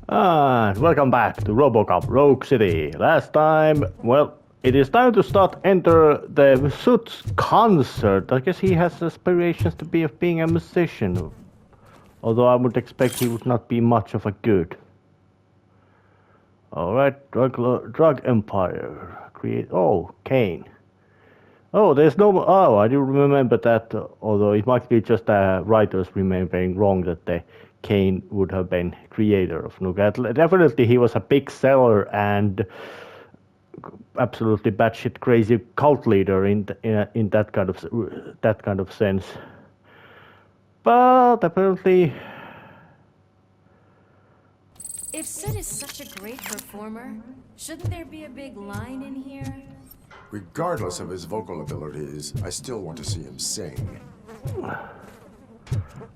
And welcome back to RoboCop Rogue City. Last time, well, it is time to enter the Soot's concert. I guess he has aspirations to being a musician. Although I would expect he would not be much of a good. Alright, drug empire. Kane. Oh, there's no... Oh, I do remember that, although it might be just writers remembering wrong that the Kane would have been creator of Nuka. Definitely he was a big seller and absolutely batshit crazy cult leader in that kind of sense. But apparently... If Soot is such a great performer, shouldn't there be a big line in here? Regardless of his vocal abilities, I still want to see him sing.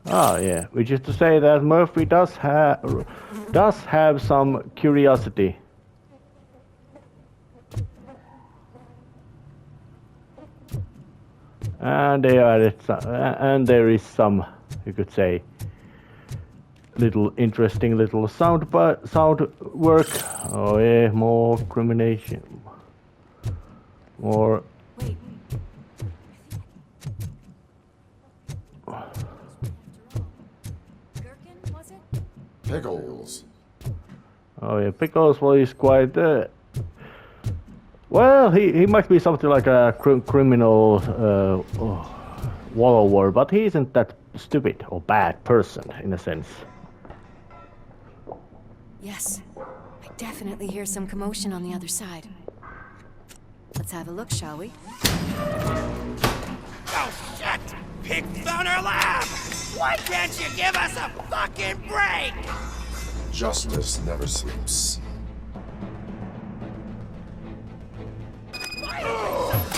Ah, yeah. Which is to say that Murphy does have some curiosity. And there is some, you could say, interesting little sound work. Oh yeah, more crimination. More. Wait. Gherkin, was it? Pickles. Oh yeah, Pickles. Well, he's quite. Well, he might be something like a criminal wallower, but he isn't that stupid or bad person in a sense. Yes, I definitely hear some commotion on the other side. Let's have a look, shall we? Oh shit! Pig found our lab! Why can't you give us a fucking break? Justice never sleeps.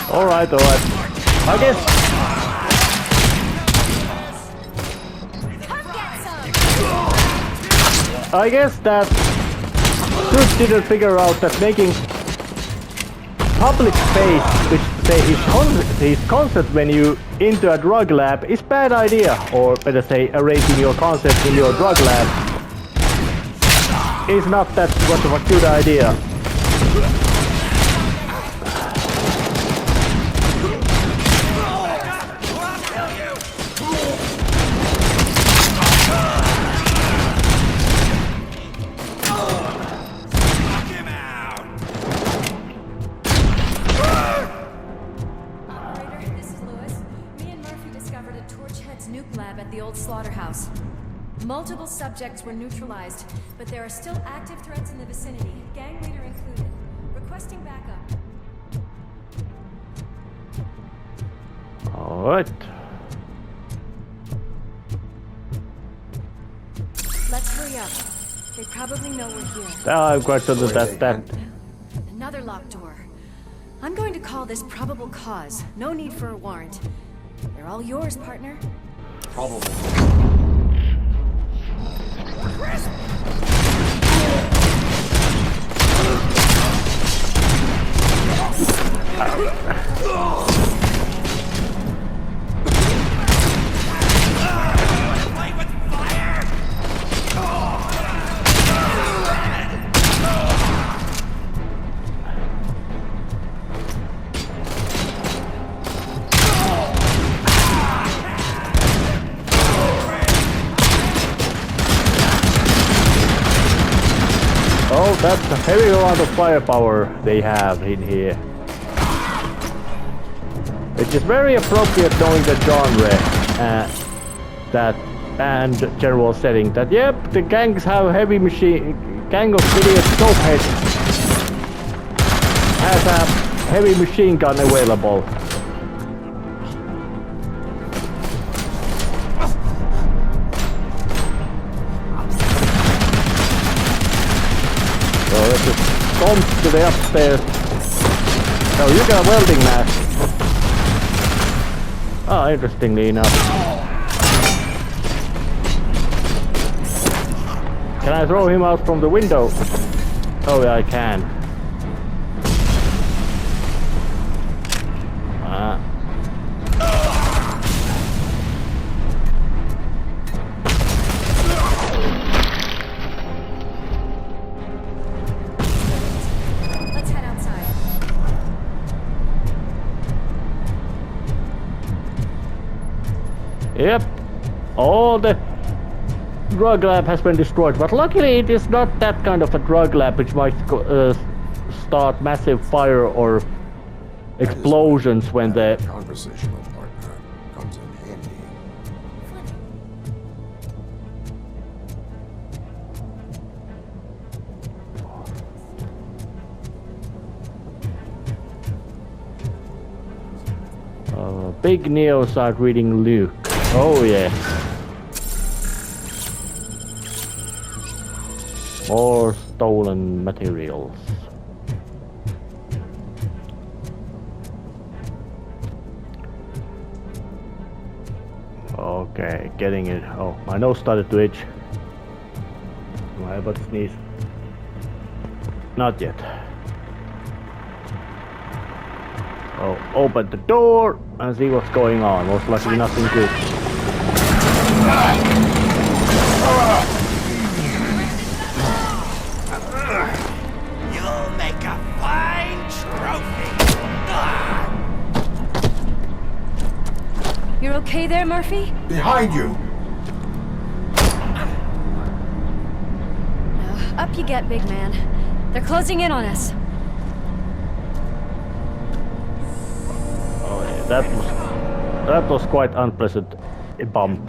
Alright. I guess... I guess that Soot didn't figure out that making public space, which say his concert venue, into a drug lab is bad idea, or better say, arranging your concert in your drug lab is not that much of a good idea. Multiple subjects were neutralized, but there are still active threats in the vicinity, gang leader included. Requesting backup. Alright. Let's hurry up. They probably know we're here. I'm quite certain that... Another locked door. I'm going to call this probable cause. No need for a warrant. They're all yours, partner. Probable. Oh, that's a heavy amount of firepower they have in here. Which is very appropriate knowing the genre and general setting. That yep, the gangs have heavy machine. Gang of idiot soapheads has a heavy machine gun available. So let's just stomp to the upstairs. Oh, you got a welding mask. Oh, interestingly enough. Can I throw him out from the window? Oh, yeah, I can. Yep. All the drug lab has been destroyed, but luckily it is not that kind of a drug lab which might start massive fire or explosions when the conversational partner comes in handy. Big Neo start reading Luke. Oh yeah. More stolen materials. Okay, getting it. Oh, my nose started to itch. Am I about to sneeze? Not yet. Oh, open the door and see what's going on. Most likely nothing good. You'll make a fine trophy. You're okay there, Murphy? Behind you! Up you get, big man. They're closing in on us. Oh yeah, that was quite unpleasant bump.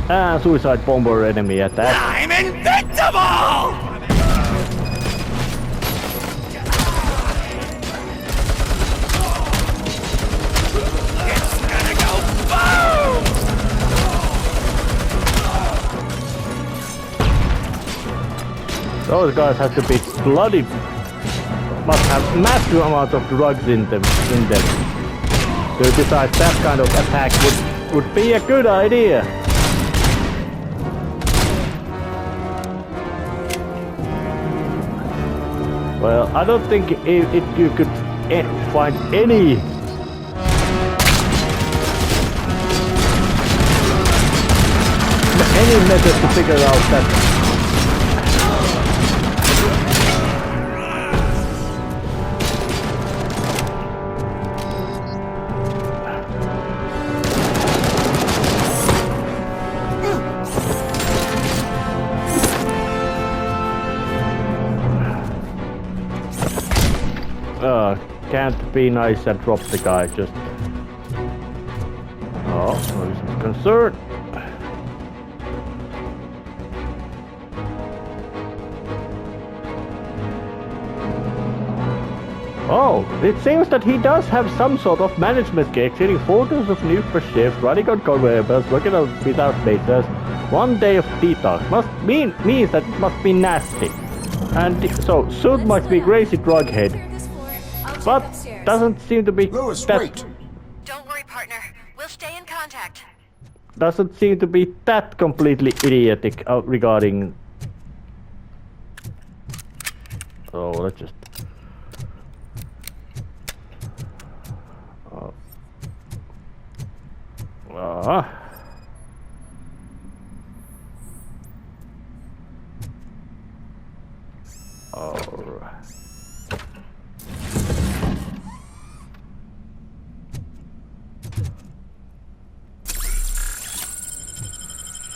Ah, suicide bomber enemy attack. I'm invincible! It's gonna go boom! Those guys have to be bloody. Must have massive amount of drugs in them. So besides that kind of attack would be a good idea. Well, I don't think if you could find any method to figure out that. Can't be nice and drop the guy, just... Oh, there is concern. Oh, it seems that he does have some sort of management gig, taking photos of new per shift, running on conveyor belts, working on without maintenance. 1 day of detox means that it must be nasty. And so, Soot must be crazy drug head. But doesn't seem to be Lewis, that. wait! Don't worry, partner. We'll stay in contact. Doesn't seem to be that completely idiotic regarding. Oh, let's just. Alright.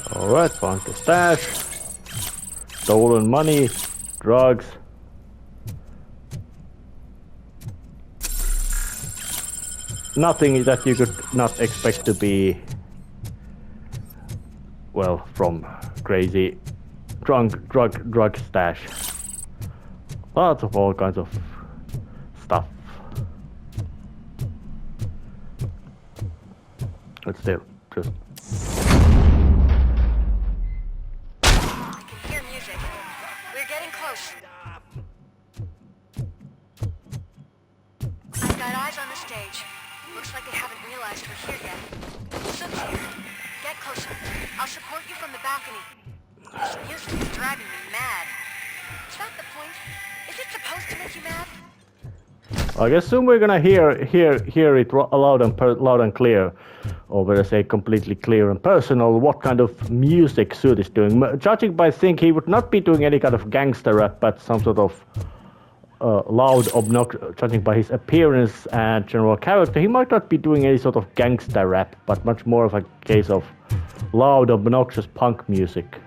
Alright, found the stash. Stolen money, drugs. Nothing that you could not expect to be, well, from crazy drug stash. Lots of all kinds of stuff. But still, just. I can hear music. We're getting close. I've got eyes on the stage. Looks like they haven't realized we're here yet. Soot's here. Get closer. I'll support you from the balcony. This music is driving me mad. Is that the point? Is it supposed to make you mad? I guess soon we're gonna hear it loud and clear, or better say completely clear and personal, what kind of music Soot is doing. Judging by think he would not be doing any kind of gangster rap, but some sort of loud, obnoxious, judging by his appearance and general character, he might not be doing any sort of gangster rap, but much more of a case of loud, obnoxious punk music.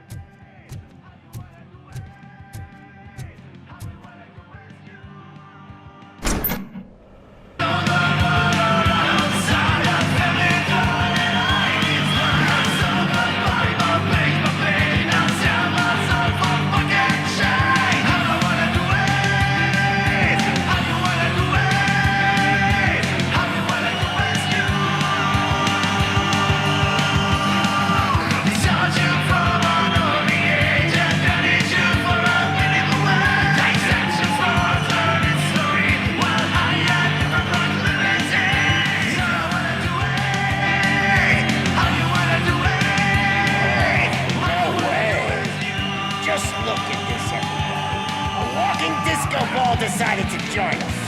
Decided to join us.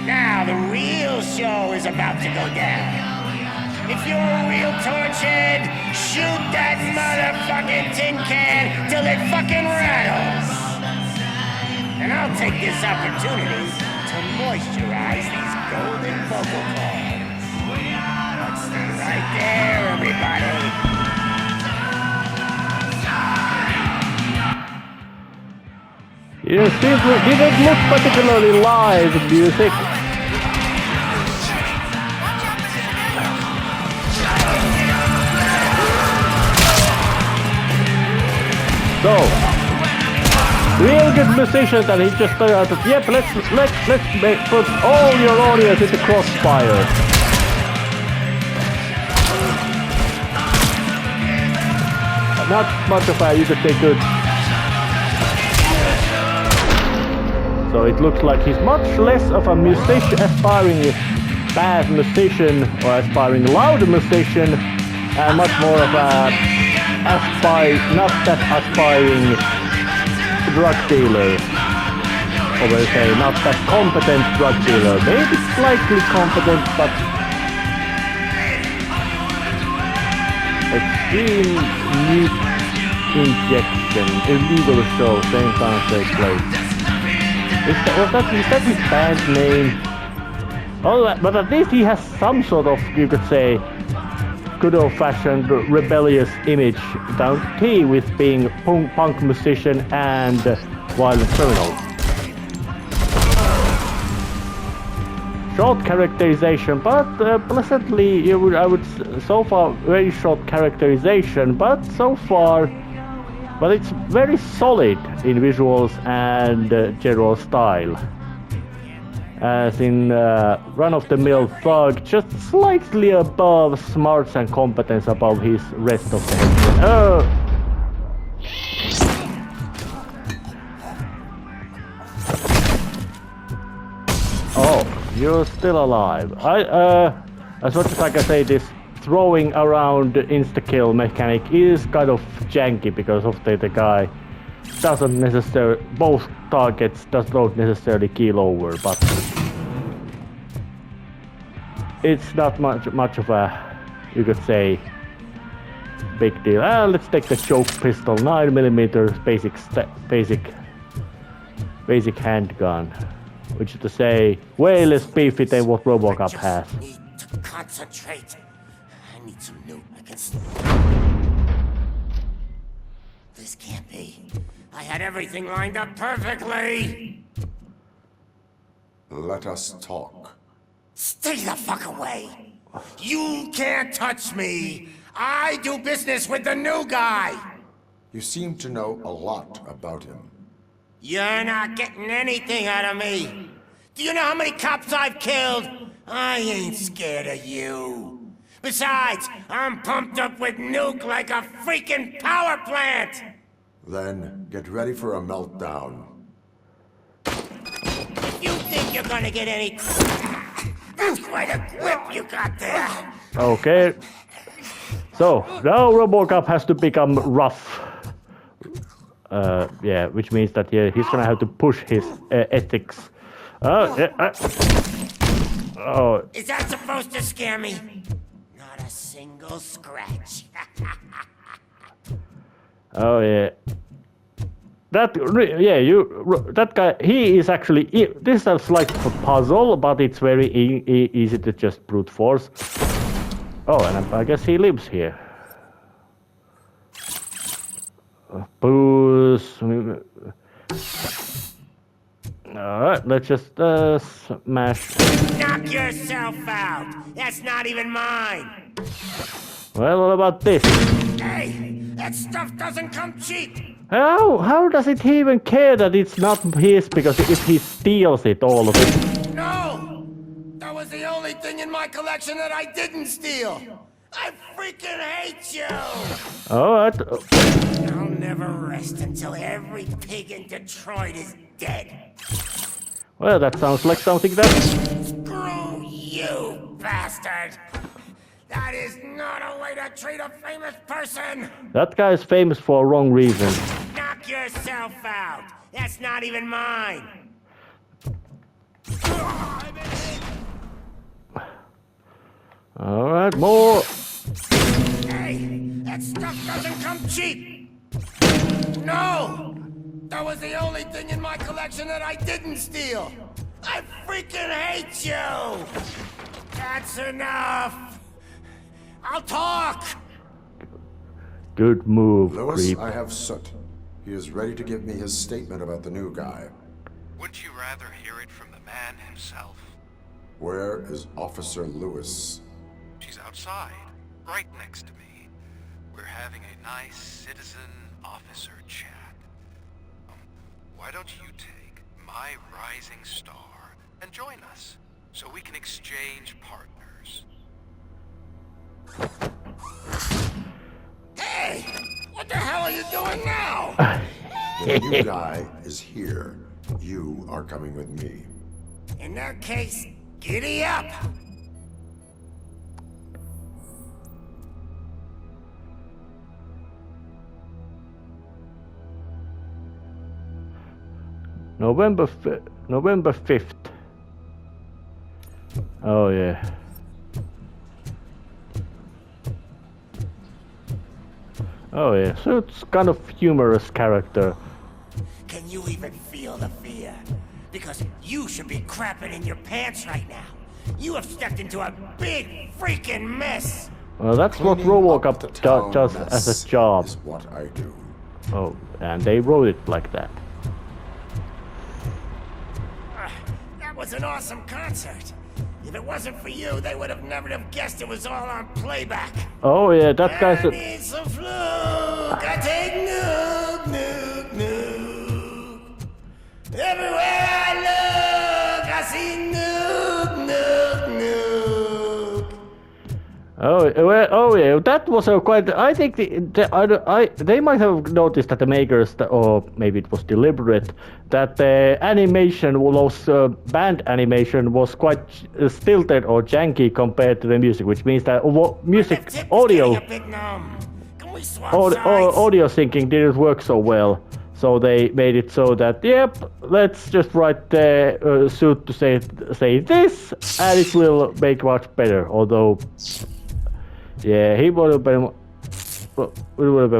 Now the real show is about to go down. If you're a real torchhead, shoot that motherfucking tin can till it fucking rattles. And I'll take this opportunity to moisturize these golden vocal cords. Let's stay right there, everybody. It simply didn't look particularly live music. So, real good musician that he just thought that, yep, let's put all your audience into crossfire. Not much of a, you could say, good. So it looks like he's much less of a musician, aspiring bad musician or aspiring loud musician, and much more of a not that aspiring drug dealer. Or we'll say not that competent drug dealer. Maybe slightly competent, but extreme nuke injection, illegal show, same time take place. Is that his band name? Oh, but at least he has some sort of, you could say, good old-fashioned rebellious image down to T with being punk musician and violent criminal. Short characterization, but pleasantly, I would so far very short characterization, but so far. But it's very solid in visuals and general style. As in run-of-the-mill thug, just slightly above smarts and competence above his rest of the henchmen. Oh, you're still alive. As much as I can say, this throwing around insta-kill mechanic is kind of janky because of the guy doesn't necessarily, both targets don't necessarily keel over, but it's not much of a, you could say, big deal. Let's take the choke pistol, 9mm basic handgun, which is to say way less beefy than what RoboCop has. Need to concentrate. I need some new. This can't be. I had everything lined up perfectly. Let us talk. Stay the fuck away. You can't touch me. I do business with the new guy. You seem to know a lot about him. You're not getting anything out of me. Do you know how many cops I've killed? I ain't scared of you. Besides, I'm pumped up with nuke like a freaking power plant! Then get ready for a meltdown. If you think you're gonna get any... That's quite a grip you got there! Okay. So, now RoboCop has to become rough. Yeah, which means that he's gonna have to push his ethics. Oh. Is that supposed to scare me? Not a single scratch. Oh yeah. that guy, he is actually, this is like a puzzle, but it's very easy to just brute force. Oh, and I guess he lives here. Booze. Alright, let's just smash. Knock yourself out! That's not even mine! Well, what about this? Hey, that stuff doesn't come cheap! How does it even care that it's not his, because if he steals it, all of it? No! That was the only thing in my collection that I didn't steal! I freaking hate you! Alright. I'll never rest until every pig in Detroit is dead. Well, that sounds like something that... Screw you, bastard! That is not a way to treat a famous person! That guy is famous for a wrong reason. Knock yourself out! That's not even mine! Alright, more... Hey, that stuff doesn't come cheap! No! That was the only thing in my collection that I didn't steal! I freaking hate you! That's enough! I'll talk! Good move, Lewis, creep. I have Soot. He is ready to give me his statement about the new guy. Wouldn't you rather hear it from the man himself? Where is Officer Lewis? She's outside, right next to me. We're having a nice citizen-officer chat. Why don't you take my rising star and join us, so we can exchange partners? Hey! What the hell are you doing now? The new guy is here. You are coming with me. In that case, giddy up! November 5th. Oh yeah. Oh yeah, so it's kind of humorous character. Can you even feel the fear? Because you should be crapping in your pants right now. You have stepped into a big freaking mess. Well, that's what Cleaning up RoboCop the town does mess as a job. is what I do. Oh, and they wrote it like that. That was an awesome concert. If it wasn't for you, they would have never have guessed it was all on playback. Oh yeah, that guy's I a... need some fluke. I take nuke, nuke, nuke. Everywhere I look, I see nuke, nuke, nuke. Oh, well, oh yeah, that was a quite... I think they might have noticed that the makers, or maybe it was deliberate, that the animation was, band animation was quite stilted or janky compared to the music, which means that music, audio syncing didn't work so well. So they made it so that, yep, let's just write the Soot to say this, and it will make much better, although... Yeah, he would have been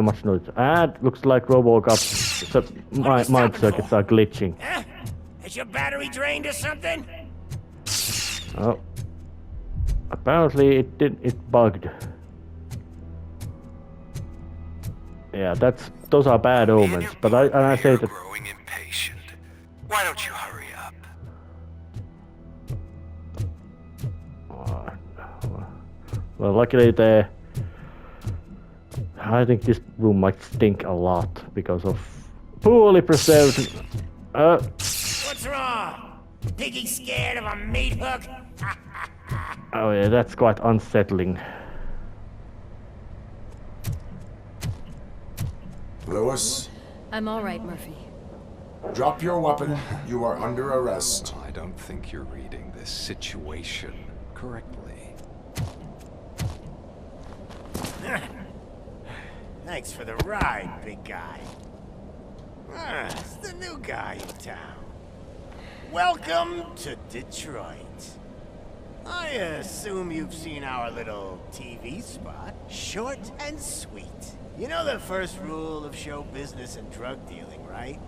much noise. And looks like RoboCop mind circuits are glitching. Huh? Is your battery drained or something? Oh, apparently it bugged. Yeah, those are bad omens. But I say that. Growing impatient. Why don't you hurry up? Well, luckily I think this room might stink a lot because of poorly preserved. What's wrong? Piggy scared of a meat hook? Oh yeah, that's quite unsettling. Lewis, I'm all right, Murphy. drop your weapon. You are under arrest. I don't think you're reading this situation correctly. Thanks for the ride, big guy. It's the new guy in town. Welcome to Detroit. I assume you've seen our little TV spot. Short and sweet. You know the first rule of show business and drug dealing, right?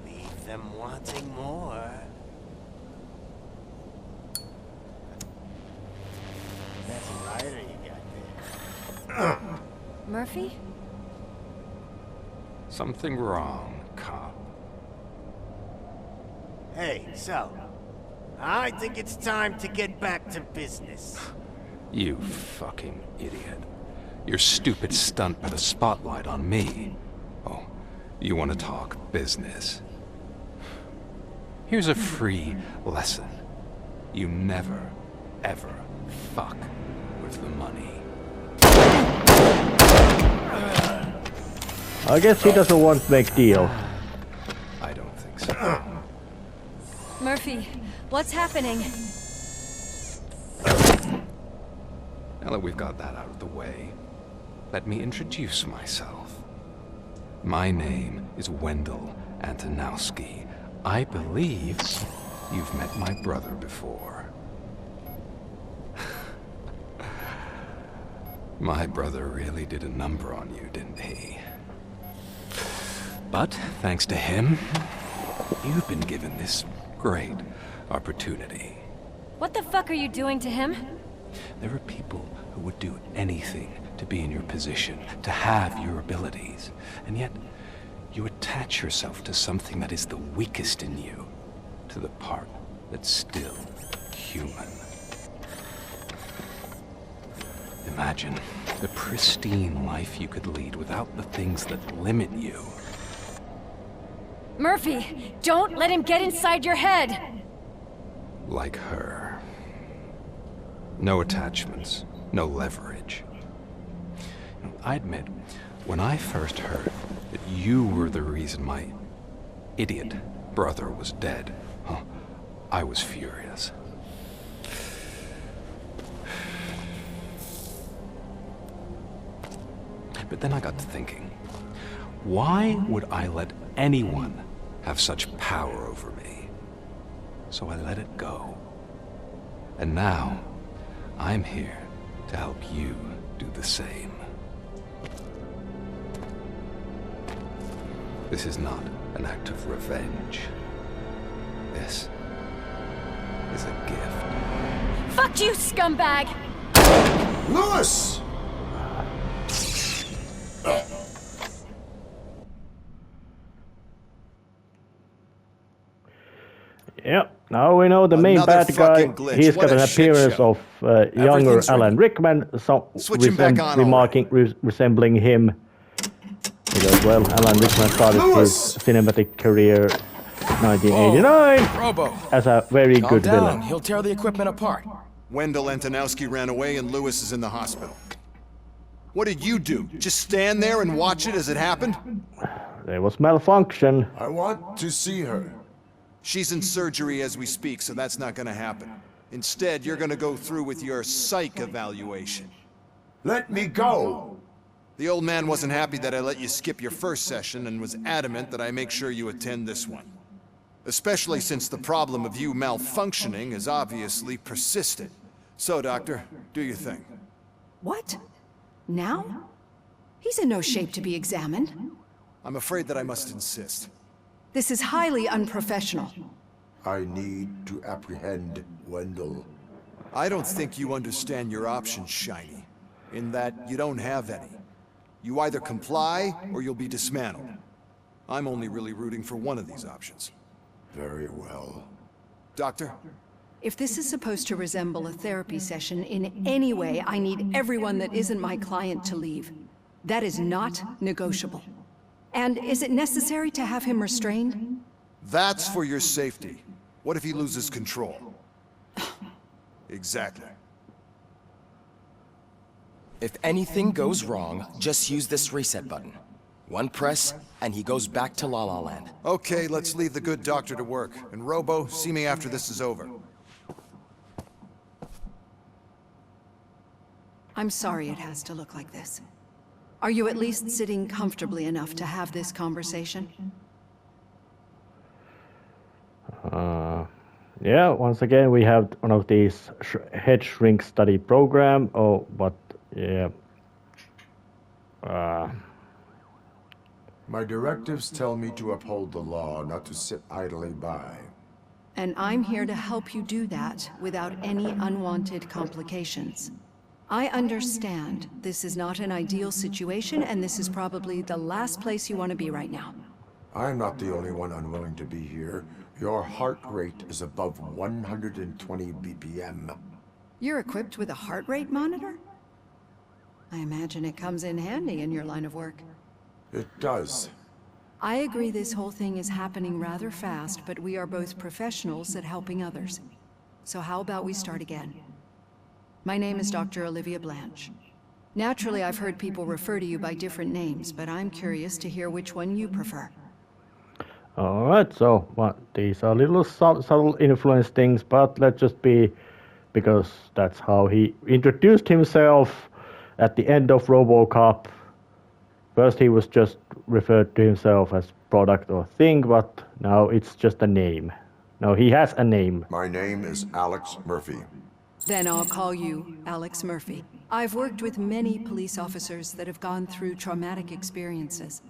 Leave them wanting more. That's a rider you got there. Murphy? Something wrong, cop. Hey, so, I think it's time to get back to business. You fucking idiot. Your stupid stunt put a spotlight on me. Oh, you want to talk business? Here's a free lesson. You never, ever fuck with the money. I guess he doesn't want to make deal. I don't think so. Murphy, what's happening? Now that we've got that out of the way, let me introduce myself. My name is Wendell Antonowski. I believe you've met my brother before. My brother really did a number on you, didn't he? But thanks to him, you've been given this great opportunity. What the fuck are you doing to him? There are people who would do anything to be in your position, to have your abilities, and yet you attach yourself to something that is the weakest in you, to the part that's still human. Imagine the pristine life you could lead without the things that limit you. Murphy, don't let him get inside your head! Like her. No attachments, no leverage. I admit, when I first heard that you were the reason my idiot brother was dead, I was furious. But then I got to thinking, why would I let anyone have such power over me? So I let it go. And now, I'm here to help you do the same. This is not an act of revenge. This is a gift. Fuck you, scumbag! Lewis! Yep, now we know the main Another bad guy. fucking glitch. He's What got a an shit appearance show. of younger Everything's Alan ready. Rickman, Switch him back on resembling him. Because, well, Alan Rickman started Lewis! his cinematic career 1989 Robo, as a very calm good down. villain. He'll tear the equipment apart. Wendell Antonowski ran away and Lewis is in the hospital. What did you do? Just stand there and watch it as it happened? There was malfunction. I want to see her. She's in surgery as we speak, so that's not gonna happen. Instead, you're gonna go through with your psych evaluation. Let me go! The old man wasn't happy that I let you skip your first session and was adamant that I make sure you attend this one. Especially since the problem of you malfunctioning is obviously persistent. So, Doctor, do your thing. What? Now? He's in no shape to be examined. I'm afraid that I must insist. This is highly unprofessional. I need to apprehend Wendell. I don't think you understand your options, Shiny. In that you don't have any. You either comply or you'll be dismantled. I'm only really rooting for one of these options. Very well. Doctor? If this is supposed to resemble a therapy session in any way, I need everyone that isn't my client to leave. That is not negotiable. And is it necessary to have him restrained? That's for your safety. What if he loses control? Exactly. If anything goes wrong, just use this reset button. One press, and he goes back to La La Land. Okay, let's leave the good doctor to work. And Robo, see me after this is over. I'm sorry it has to look like this. Are you at least sitting comfortably enough to have this conversation? Yeah, once again we have one of these head shrink study program. Oh, but yeah, My directives tell me to uphold the law, not to sit idly by. And I'm here to help you do that without any unwanted complications. I understand this is not an ideal situation, and this is probably the last place you want to be right now. I'm not the only one unwilling to be here. Your heart rate is above 120 BPM. You're equipped with a heart rate monitor? I imagine it comes in handy in your line of work. It does. I agree this whole thing is happening rather fast, but we are both professionals at helping others. So how about we start again? My name is Dr. Olivia Blanche. Naturally, I've heard people refer to you by different names, but I'm curious to hear which one you prefer. Alright, so these are little subtle influence things, but let's just be, because that's how he introduced himself at the end of RoboCop. First he was just referred to himself as product or thing, but now it's just a name. Now he has a name. My name is Alex Murphy. Then I'll call you Alex Murphy. I've worked with many police officers that have gone through traumatic experiences.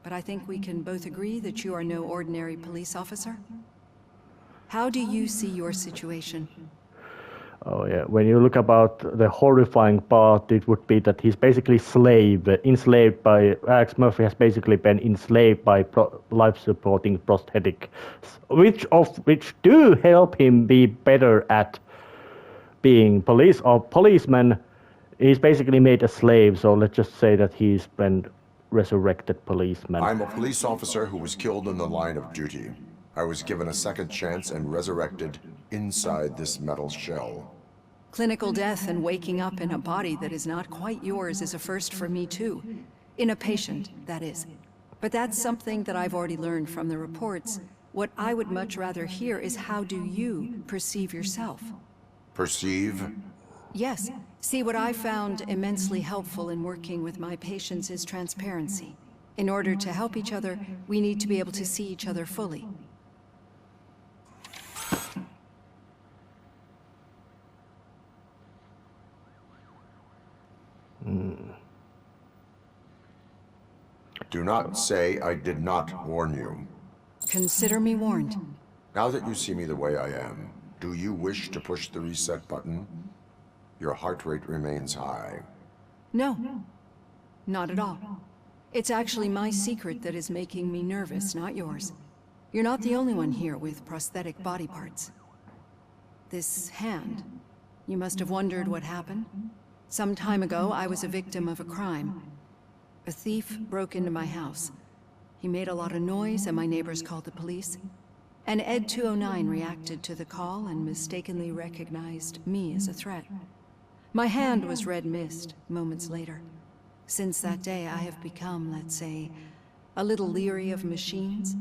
But I think we can both agree that you are no ordinary police officer. How do you see your situation? Oh yeah, when you look about the horrifying part, it would be that he's basically enslaved by, Alex Murphy has basically been enslaved by life-supporting prosthetics, which do help him be better at being policeman. He's basically made a slave, so let's just say that he's been resurrected policeman. I'm a police officer who was killed in the line of duty. I was given a second chance and resurrected inside this metal shell. Clinical death and waking up in a body that is not quite yours is a first for me too. In a patient, that is. But that's something that I've already learned from the reports. What I would much rather hear is how do you perceive yourself? Perceive? Yes. See, what I found immensely helpful in working with my patients is transparency. In order to help each other, we need to be able to see each other fully. Do not say I did not warn you. Consider me warned. Now that you see me the way I am, do you wish to push the reset button? Your heart rate remains high. No, not at all. It's actually my secret that is making me nervous, not yours. You're not the only one here with prosthetic body parts. This hand, you must have wondered what happened. Some time ago, I was a victim of a crime. A thief broke into my house. He made a lot of noise and my neighbors called the police. And Ed 209 reacted to the call and mistakenly recognized me as a threat. My hand was red mist moments later. Since that day, I have become, let's say, a little leery of machines.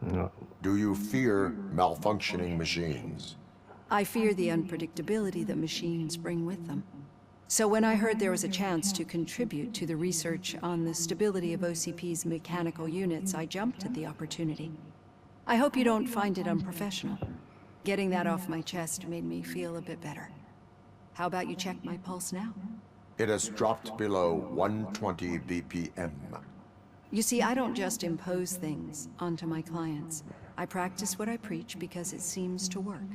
No. Do you fear malfunctioning machines? I fear the unpredictability that machines bring with them. So when I heard there was a chance to contribute to the research on the stability of OCP's mechanical units, I jumped at the opportunity. I hope you don't find it unprofessional. Getting that off my chest made me feel a bit better. How about you check my pulse now? It has dropped below 120 BPM. You see, I don't just impose things onto my clients. I practice what I preach because it seems to work.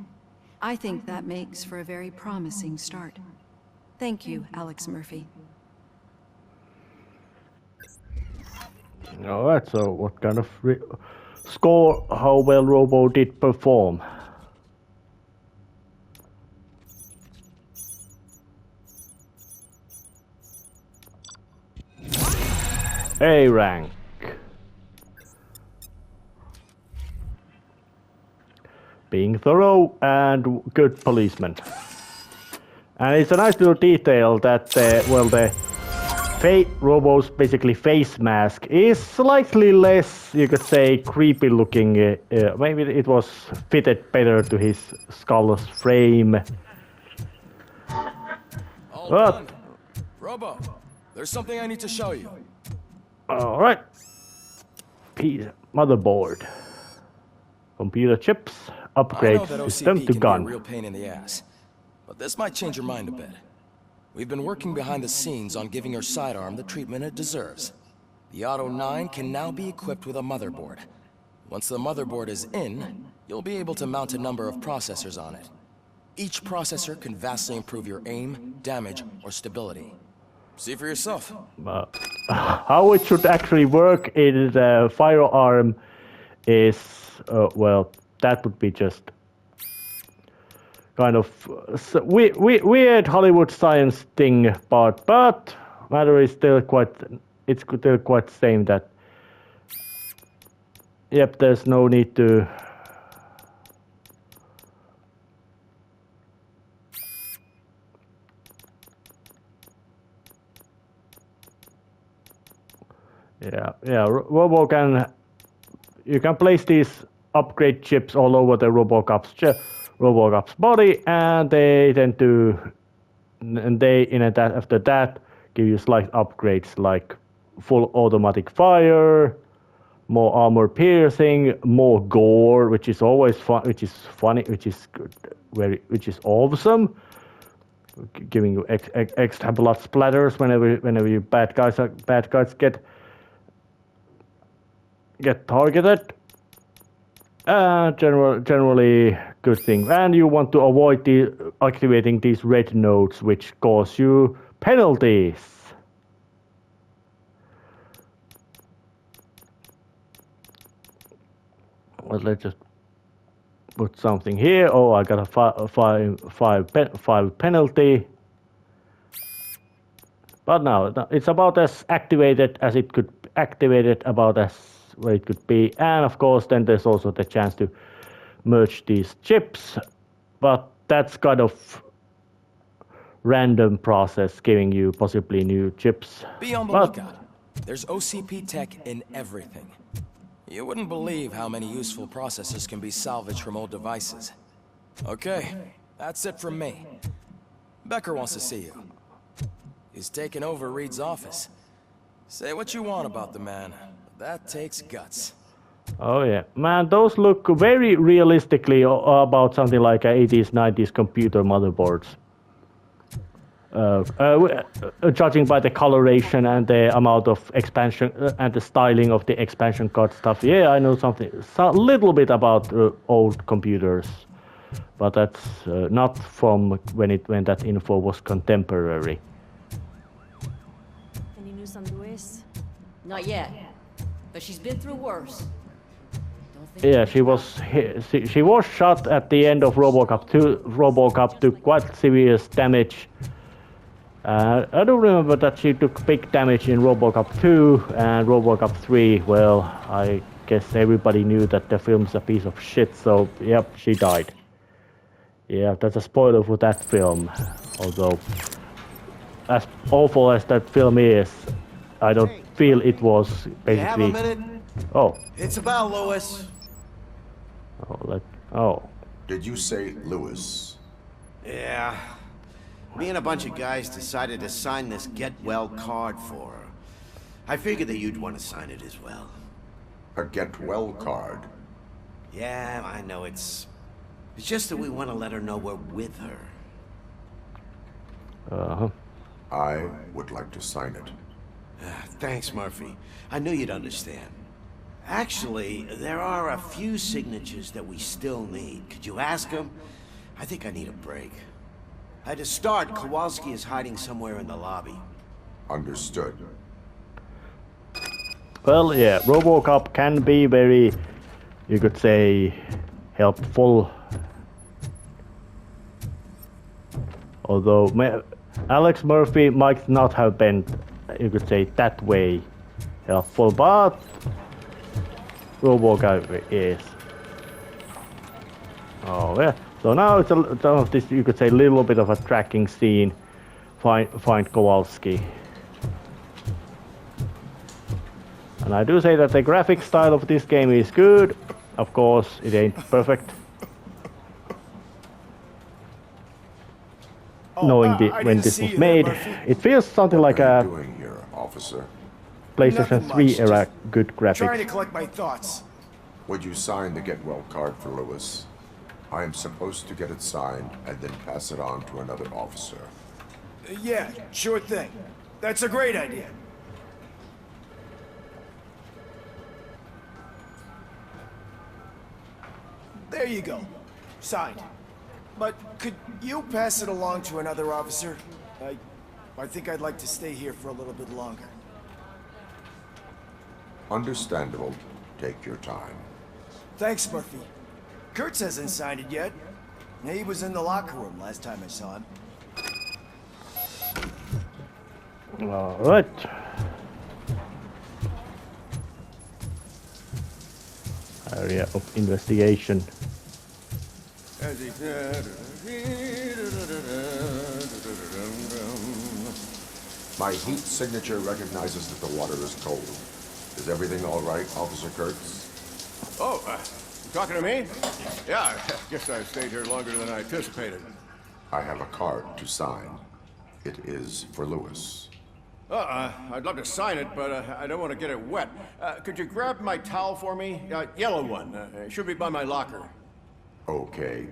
I think that makes for a very promising start. Thank you, Alex Murphy. Alright, so what kind of score, how well Robo did perform? A rank. Being thorough and good policeman. And it's a nice little detail that, the Robo's basically face mask is slightly less, you could say, creepy looking. Maybe it was fitted better to his skull's frame. All done. Robo, there's something I need to show you. Alright. Motherboard. Computer chips. Upgrade system to gun. Be a real pain in the ass, but this might change your mind a bit. We've been working behind the scenes on giving your sidearm the treatment it deserves. The Auto 9 can now be equipped with a motherboard. Once the motherboard is in, you'll be able to mount a number of processors on it. Each processor can vastly improve your aim, damage, or stability. See for yourself. How it should actually work in the firearm is, well, that would be just kind of weird Hollywood science thing, but matter is still quite, it's still quite same that, yep, there's no need to you can place these upgrade chips all over the RoboCop's body, and they tend to, after that give you slight upgrades like full automatic fire, more armor piercing, more gore, which is always fun, which is funny, which is good, which is awesome, giving you extra blood splatters whenever you bad guys get targeted. Generally good thing, and you want to avoid activating these red nodes, which cause you penalties. Well, let's just put something here. Oh, I got a five penalty. But now it's about as activated as it could about as where it could be, and of course then there's also the chance to merge these chips, but that's kind of random process giving you possibly new chips. Be on the lookout. There's OCP tech in everything. You wouldn't believe how many useful processors can be salvaged from old devices. Okay, that's it from me. Becker wants to see you. He's taken over Reed's office. Say what you want about the man. That takes guts. Oh yeah, man, those look very realistically about something like 80s, 90s computer motherboards. Judging by the coloration and the amount of expansion and the styling of the expansion card stuff, yeah, I know a little bit about old computers, but that's not from when that info was contemporary. Any news on Luis? Not yet. But she's been through worse. Yeah, she was shot at the end of RoboCop 2. RoboCop took quite serious damage. I don't remember that she took big damage in RoboCop 2 and RoboCop 3. Well, I guess everybody knew that the film's a piece of shit, so yep, she died. Yeah, that's a spoiler for that film. Although, as awful as that film is, I don't feel it was basically. You have a minute? Oh. It's about Lewis. Did you say Lewis? Yeah. Me and a bunch of guys decided to sign this get well card for her. I figured that you'd want to sign it as well. A get well card? Yeah, I know it's just that we want to let her know we're with her. Uh-huh. I would like to sign it. Thanks, Murphy. I knew you'd understand. Actually, there are a few signatures that we still need. Could you ask him? I think I need a break. To start, Kowalski is hiding somewhere in the lobby. Understood. Well, yeah, RoboCop can be very, you could say, helpful. Although Alex Murphy might not have been, you could say, that way helpful, but RoboCop is. Oh yeah. So now it's some of this, you could say, little bit of a tracking scene. Find Kowalski. And I do say that the graphic style of this game is good. Of course, it ain't perfect. Knowing when this was made, it feels something like a doing here, officer? PlayStation 3 era good graphics. Trying to collect my thoughts. Would you sign the get well card for Lewis? I am supposed to get it signed and then pass it on to another officer. Yeah, sure thing. That's a great idea. There you go. Signed. But could you pass it along to another officer? I think I'd like to stay here for a little bit longer. Understandable. Take your time. Thanks, Murphy. Kurtz hasn't signed it yet. He was in the locker room last time I saw him. All right. Area of investigation. My heat signature recognizes that the water is cold. Is everything all right, Officer Kurtz? Oh, you talking to me? Yeah, I guess I stayed here longer than I anticipated. I have a card to sign. It is for Lewis. I'd love to sign it, but I don't want to get it wet. Could you grab my towel for me? Yellow one. It should be by my locker. Okay.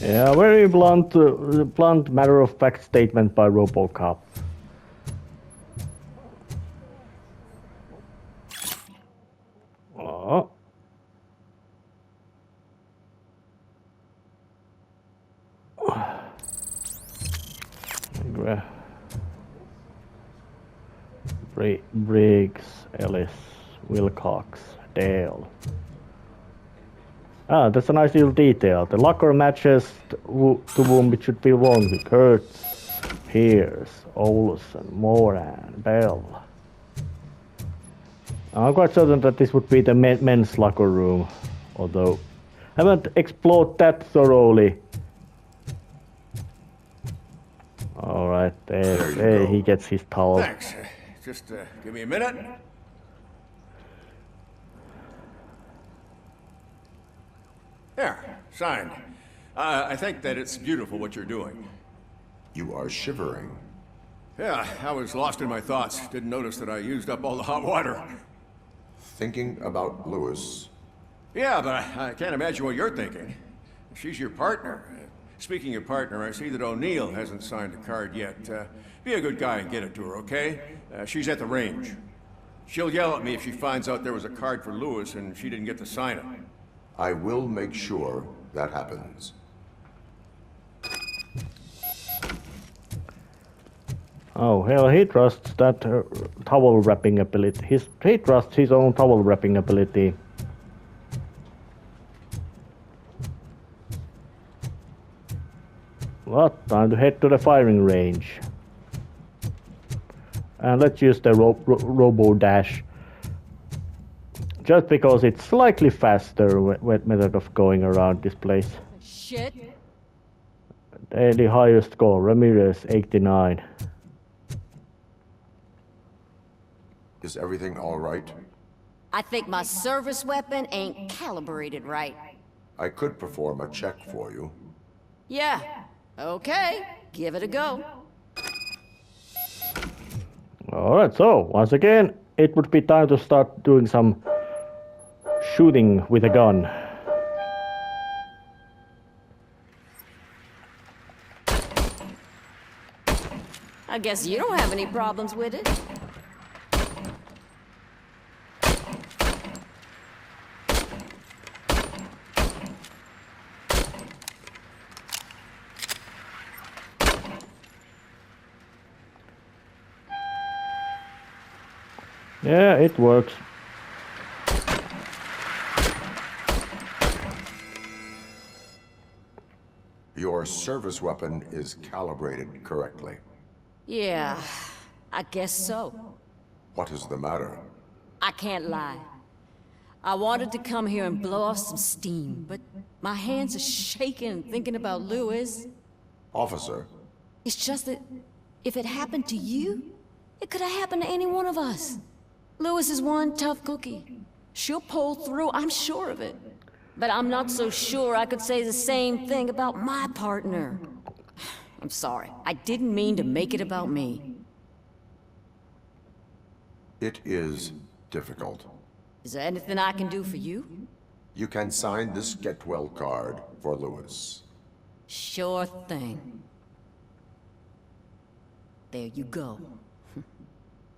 Yeah, very blunt matter-of-fact statement by RoboCop. Oh. Briggs, Ellis, Wilcox, Dale. Ah, that's a nice little detail. The locker matches to whom it should belong to. Kurtz, Pierce, Olsen, Moran, Bell. I'm quite certain that this would be the men's locker room, although I haven't explored that thoroughly. Alright, there he gets his towel. Thanks. Just give me a minute. There, signed. I think that it's beautiful what you're doing. You are shivering. Yeah, I was lost in my thoughts. Didn't notice that I used up all the hot water. Thinking about Lewis. Yeah, but I can't imagine what you're thinking. She's your partner. Speaking of partner, I see that O'Neill hasn't signed a card yet. Be a good guy and get it to her, okay? She's at the range. She'll yell at me if she finds out there was a card for Lewis and she didn't get to sign it. I will make sure that happens. Oh, hell, he trusts that towel wrapping ability. He trusts his own towel wrapping ability. What? Time to head to the firing range. And let's use the Robo Dash. Just because it's slightly faster method of going around this place. Shit. Daily highest score, Ramirez 89. Is everything all right? I think my service weapon ain't calibrated right. I could perform a check for you. Yeah. Okay. Give it a go. Alright, so once again, it would be time to start doing some shooting with a gun. I guess you don't have any problems with it. Yeah, it works. Your service weapon is calibrated correctly. Yeah, I guess so. What is the matter? I can't lie. I wanted to come here and blow off some steam, but my hands are shaking thinking about Lewis. Officer. It's just that if it happened to you, it could have happened to any one of us. Lewis is one tough cookie. She'll pull through, I'm sure of it. But I'm not so sure I could say the same thing about my partner. I'm sorry. I didn't mean to make it about me. It is difficult. Is there anything I can do for you? You can sign this Get Well card for Lewis. Sure thing. There you go.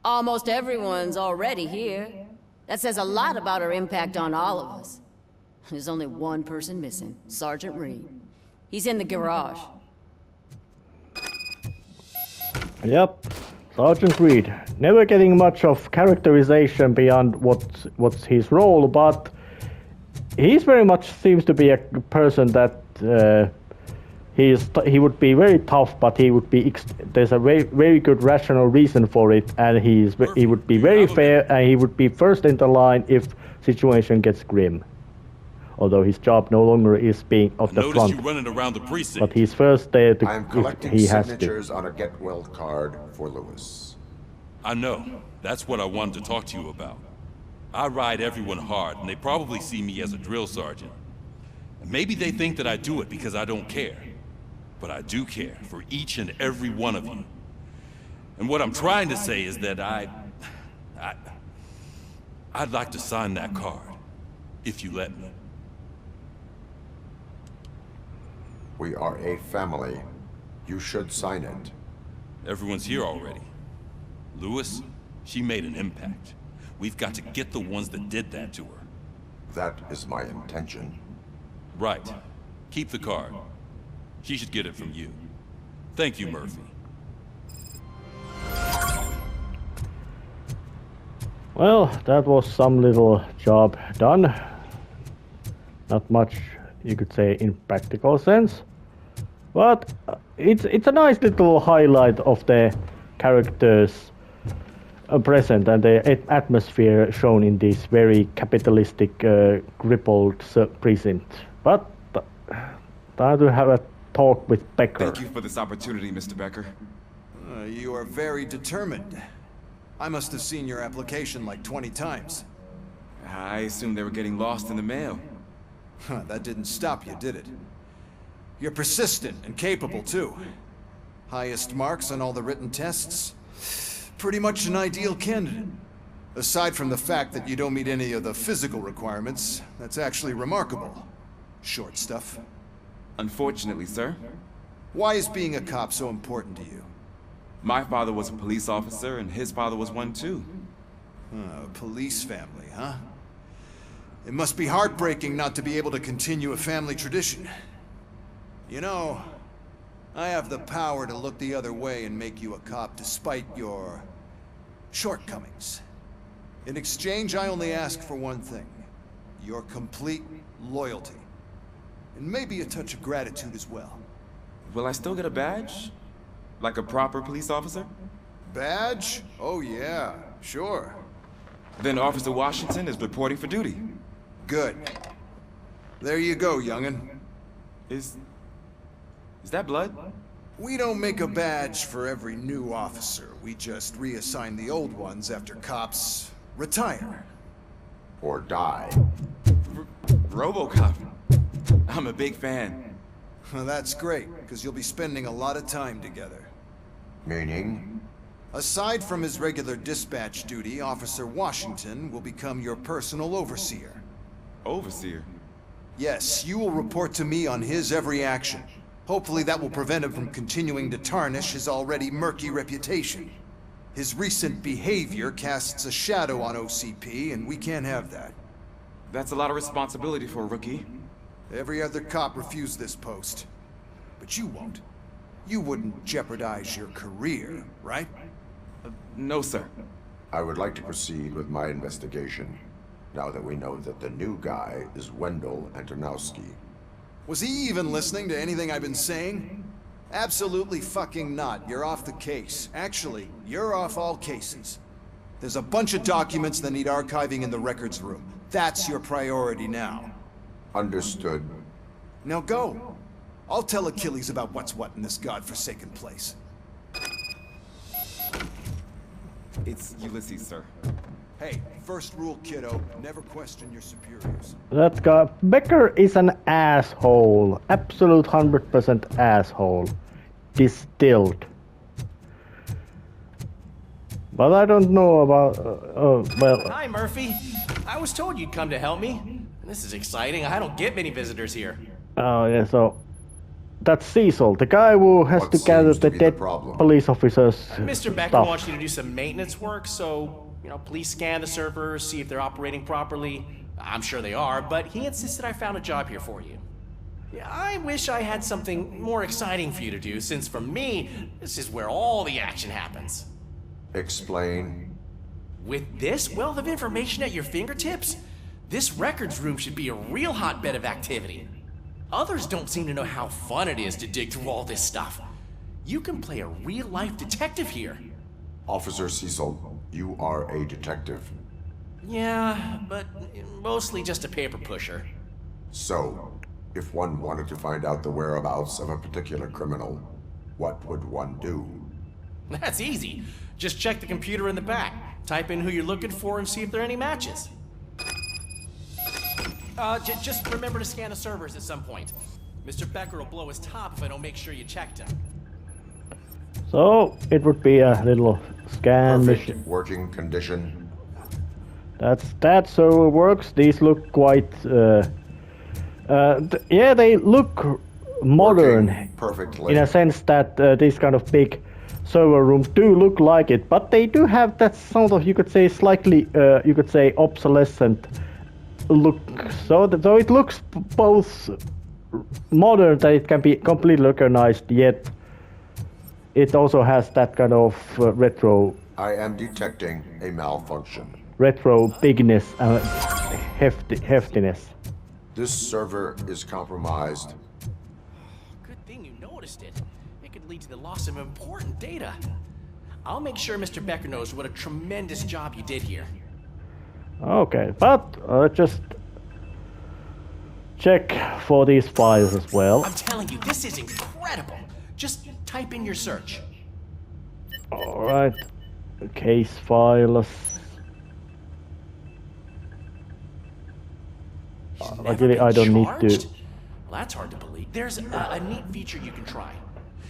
Almost everyone's already here. That says a lot about her impact on all of us. There's only one person missing, Sergeant Reed. He's in the garage. Yep, Sergeant Reed. Never getting much of characterization beyond what's his role, but he's very much seems to be a person that he would be very tough, but he would be there's a very good rational reason for it, and he would be very fair, and he would be first in the line if situation gets grim. Although his job no longer is being of the front, you running around the precinct. But he's first there to. I am collecting signatures on a get well card for Lewis. I know. That's what I wanted to talk to you about. I ride everyone hard, and they probably see me as a drill sergeant. And maybe they think that I do it because I don't care. But I do care for each and every one of you. And what I'm trying to say is that I'd like to sign that card, if you let me. We are a family. You should sign it. Everyone's here already. Lewis, she made an impact. We've got to get the ones that did that to her. That is my intention. Right. Keep the card. She should get it from you. Thank you, Murphy. Well, that was some little job done. Not much you could say in practical sense, but it's a nice little highlight of the characters present and the atmosphere shown in this very capitalistic, crippled precinct. But time to have a talk with Becker. Thank you for this opportunity, Mr. Becker. You are very determined. I must have seen your application like 20 times. I assumed they were getting lost in the mail. That didn't stop you, did it? You're persistent and capable, too. Highest marks on all the written tests. Pretty much an ideal candidate. Aside from the fact that you don't meet any of the physical requirements, that's actually remarkable. Short stuff. Unfortunately, sir. Why is being a cop so important to you? My father was a police officer, and his father was one, too. A police family, huh? It must be heartbreaking not to be able to continue a family tradition. You know, I have the power to look the other way and make you a cop despite your shortcomings. In exchange, I only ask for one thing. Your complete loyalty. And maybe a touch of gratitude as well. Will I still get a badge? Like a proper police officer? Badge? Oh yeah, sure. Then Officer Washington is reporting for duty. Good. There you go, young'un. Is that blood? We don't make a badge for every new officer. We just reassign the old ones after cops retire. Or die. RoboCop. I'm a big fan. Well, that's great, because you'll be spending a lot of time together. Meaning? Aside from his regular dispatch duty, Officer Washington will become your personal overseer. Overseer? Yes, you will report to me on his every action. Hopefully that will prevent him from continuing to tarnish his already murky reputation. His recent behavior casts a shadow on OCP, and we can't have that. That's a lot of responsibility for a rookie. Every other cop refused this post. But you won't. You wouldn't jeopardize your career, right? No, sir. I would like to proceed with my investigation, now that we know that the new guy is Wendell Antonowski. Was he even listening to anything I've been saying? Absolutely fucking not. You're off the case. Actually, you're off all cases. There's a bunch of documents that need archiving in the records room. That's your priority now. Understood. Now go. I'll tell Achilles about what's what in this godforsaken place. It's Ulysses, sir. Hey, first rule, kiddo. Never question your superiors. That guy, Becker is an asshole. Absolute 100% asshole. Distilled. But I don't know about, well... Hi, Murphy. I was told you'd come to help me. This is exciting. I don't get many visitors here. Oh, yeah, so... that's Cecil, the guy who has What to gather seems to the be dead the problem? police officers' Mr. Becker stuff. wants you to do some maintenance work, so, please scan the servers, see if they're operating properly. I'm sure they are, but he insisted I found a job here for you. Yeah, I wish I had something more exciting for you to do, since for me, this is where all the action happens. Explain. With this wealth of information at your fingertips, this records room should be a real hotbed of activity. Others don't seem to know how fun it is to dig through all this stuff. You can play a real-life detective here. Officer Cecil, you are a detective. Yeah, but mostly just a paper pusher. So, if one wanted to find out the whereabouts of a particular criminal, what would one do? That's easy. Just check the computer in the back. Type in who you're looking for and see if there are any matches. Just remember to scan the servers at some point. Mr. Becker will blow his top if I don't make sure you checked him. So it would be a little scan Perfect mission. working condition. That's so it works. These look quite yeah, they look modern perfectly. in a sense that these kind of big server rooms do look like it, but they do have that sort of, you could say, slightly you could say obsolescent look. So it looks both modern, that it can be completely recognized, yet it also has that kind of retro. I am detecting a malfunction. Retro bigness and heftiness. This server is compromised. Good thing you noticed it. It could lead to the loss of important data. I'll make sure Mr. Becker knows what a tremendous job you did here. Okay, but just check for these files as well. I'm telling you, this is incredible. Just type in your search. Alright, case files. Actually, I don't need to. Well, that's hard to believe. There's a neat feature you can try.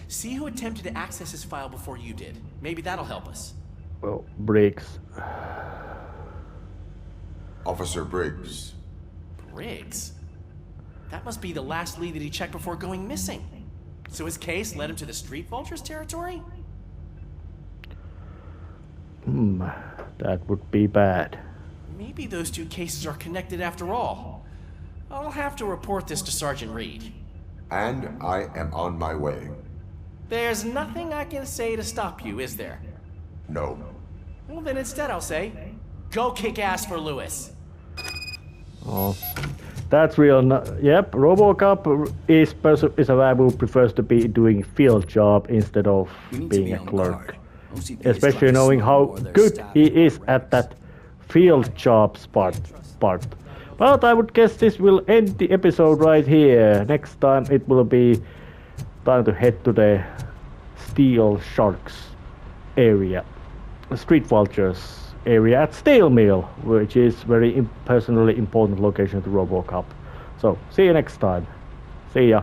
See who attempted to access this file before you did. Maybe that'll help us. Well, Briggs. Officer Briggs. Briggs? That must be the last lead that he checked before going missing. So his case led him to the Street Vultures territory? That would be bad. Maybe those two cases are connected after all. I'll have to report this to Sergeant Reed. And I am on my way. There's nothing I can say to stop you, is there? No. Well, then instead I'll say, go kick ass for Lewis. Oh, that's real. Yep, RoboCop is a guy who prefers to be doing field job instead of being a clerk. Especially knowing how good he is at that field job part. But I would guess this will end the episode right here. Next time it will be time to head to the Steel Sharks area, Street Vultures area at Steel Mill, which is very personally important location to RoboCop. So see you next time. See ya.